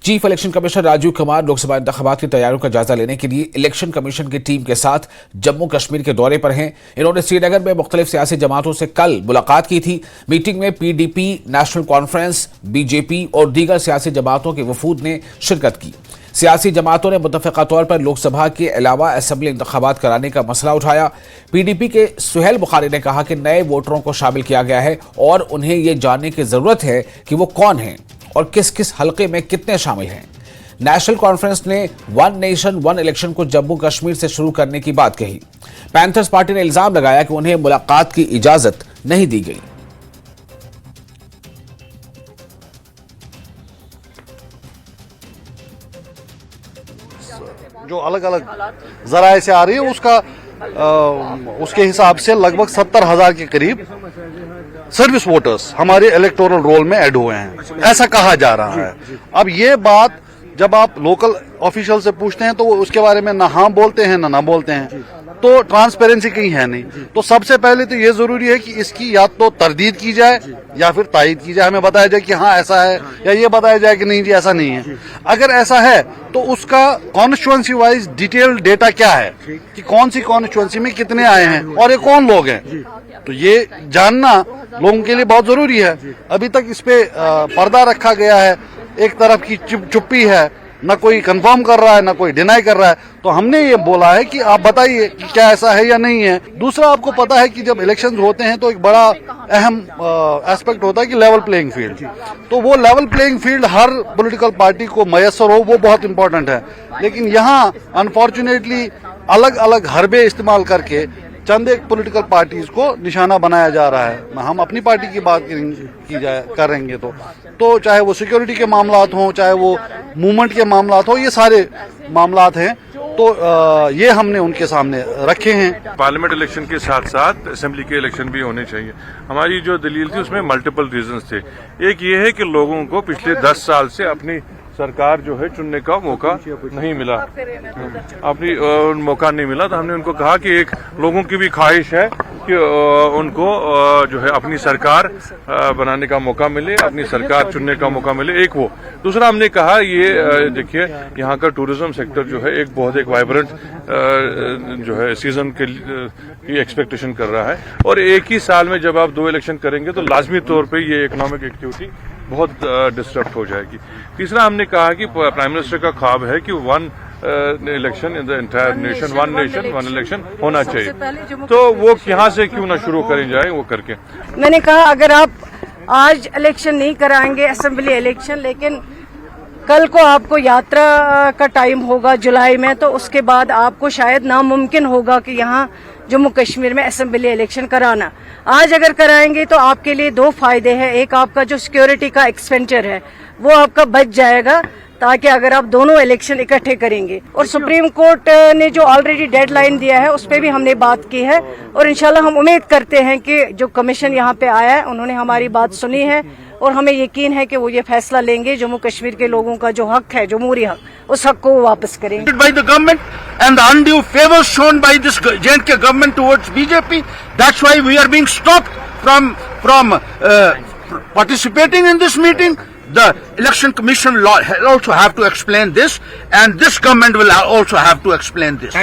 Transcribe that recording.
Chief election commissioner Rajiv Kumar Lok Sabha इंतखाबात की तैयारियों का जायजा लेने के लिए इलेक्शन कमीशन की टीम के साथ जम्मू कश्मीर के दौरे पर हैं। इन्होंने श्रीनगर में मुख्तलिफ सियासी जमातों से कल मुलाकात की थी। मीटिंग में पीडीपी, नेशनल कॉन्फ्रेंस, बीजेपी और दीगर सियासी जमातों के वफूद ने शिरकत की। सियासी जमातों ने मुत्तफ़िक़ा तौर पर लोकसभा के अलावा असेंबली इंतखाबात कराने का मसला उठाया। पीडीपी के सुहेल बुखारी ने कहा कि नए वोटरों को शामिल किया गया है और उन्हें ये जानने की जरूरत है कि वो कौन हैं और किस किस हलके में कितने शामिल हैं। नेशनल कॉन्फ्रेंस ने वन नेशन वन इलेक्शन को जम्मू कश्मीर से शुरू करने की बात कही। पैंथर्स पार्टी ने इल्जाम लगाया कि उन्हें मुलाकात की इजाजत नहीं दी गई। जो अलग अलग जराए से आ रही है उसके हिसाब से लगभग 70,000 के करीब सर्विस वोटर्स हमारे इलेक्टोरल रोल में ऐड हुए हैं, ऐसा कहा जा रहा है। अब ये बात जब आप लोकल ऑफिशियल से पूछते हैं तो वो उसके बारे में ना हाँ बोलते हैं ना बोलते हैं, तो ट्रांसपेरेंसी कहीं है नहीं। तो सबसे पहले तो ये जरूरी है कि इसकी या तो तरदीद की जाए या फिर तायीद की जाए, हमें बताया जाए कि हाँ ऐसा है, या ये बताया जाए कि नहीं जी ऐसा नहीं है। अगर ऐसा है तो उसका कॉन्स्टिट्यूएंसी वाइज डिटेल डेटा क्या है कि कौन सी कॉन्स्टिट्यूएंसी में कितने आए हैं और ये कौन लोग हैं, तो ये जानना लोगों के लिए बहुत जरूरी है। अभी तक इस पे पर्दा रखा गया है, एक तरफ की चुप्पी है, न कोई कंफर्म कर रहा है न कोई डिनाई कर रहा है। तो हमने ये बोला है कि आप बताइए कि क्या ऐसा है या नहीं है। दूसरा, आपको पता है कि जब इलेक्शंस होते हैं तो एक बड़ा अहम एस्पेक्ट होता है कि लेवल प्लेइंग फील्ड। तो वो लेवल प्लेइंग फील्ड हर पॉलिटिकल पार्टी को मैसर हो, वो बहुत इंपॉर्टेंट है। लेकिन यहाँ अनफॉर्चुनेटली अलग अलग हरबे इस्तेमाल करके चंद एक पॉलिटिकल पार्टीज को निशाना बनाया जा रहा है। हम अपनी पार्टी की बात करेंगे तो चाहे वो सिक्योरिटी के मामलात हों, चाहे वो मूवमेंट के मामलात हों, ये सारे मामलात हैं। तो ये हमने उनके सामने रखे हैं। पार्लियामेंट इलेक्शन के साथ साथ असेंबली के इलेक्शन भी होने चाहिए। हमारी जो दलील थी उसमें मल्टीपल रीजंस थे। एक ये है कि लोगों को पिछले 10 साल से अपनी सरकार जो है चुनने का मौका नहीं मिला, मौका नहीं मिला। तो हमने उनको कहा कि एक लोगों की भी ख्वाहिश है कि उनको जो है अपनी सरकार बनाने का मौका मिले, अपनी सरकार चुनने का मौका मिले, एक वो। दूसरा हमने कहा ये देखिए यहाँ का टूरिज्म सेक्टर जो है एक बहुत एक वाइब्रेंट जो है सीजन की एक्सपेक्टेशन कर रहा है, और एक ही साल में जब आप 2 इलेक्शन करेंगे तो लाजमी तौर पर ये इकोनॉमिक एक्टिविटी बहुत डिस्टर्ब हो जाएगी। तीसरा हमने कहा कि प्राइम मिनिस्टर का ख्वाब है कि one election in the entire nation, one nation one election होना चाहिए। तो वो यहाँ से क्यों ना शुरू करें जाए वो करके। मैंने कहा अगर आप आज इलेक्शन नहीं कराएंगे असेंबली इलेक्शन, लेकिन कल को आपको यात्रा का टाइम होगा जुलाई में, तो उसके बाद आपको शायद नामुमकिन होगा कि यहाँ जम्मू कश्मीर में असेंबली इलेक्शन कराना। आज अगर कराएंगे तो आपके लिए 2 फायदे हैं। एक, आपका जो सिक्योरिटी का एक्सपेंडिचर है वो आपका बच जाएगा, ताकि अगर आप दोनों इलेक्शन इकट्ठे करेंगे। और सुप्रीम कोर्ट ने जो ऑलरेडी डेडलाइन दिया है उस पर भी हमने बात की है, और इंशाल्लाह हम उम्मीद करते हैं कि जो कमीशन यहाँ पे आया है उन्होंने हमारी बात सुनी है, और हमें यकीन है कि वो ये फैसला लेंगे। जम्मू कश्मीर के लोगों का जो हक है, जमहूरी हक, उस हक को वो वापस करेंगे। By the government and the undue favor shown by this J&K government towards BJP, that's why we are being stopped from participating in this meeting. The election commission also have to explain this, and this government will also have to explain this.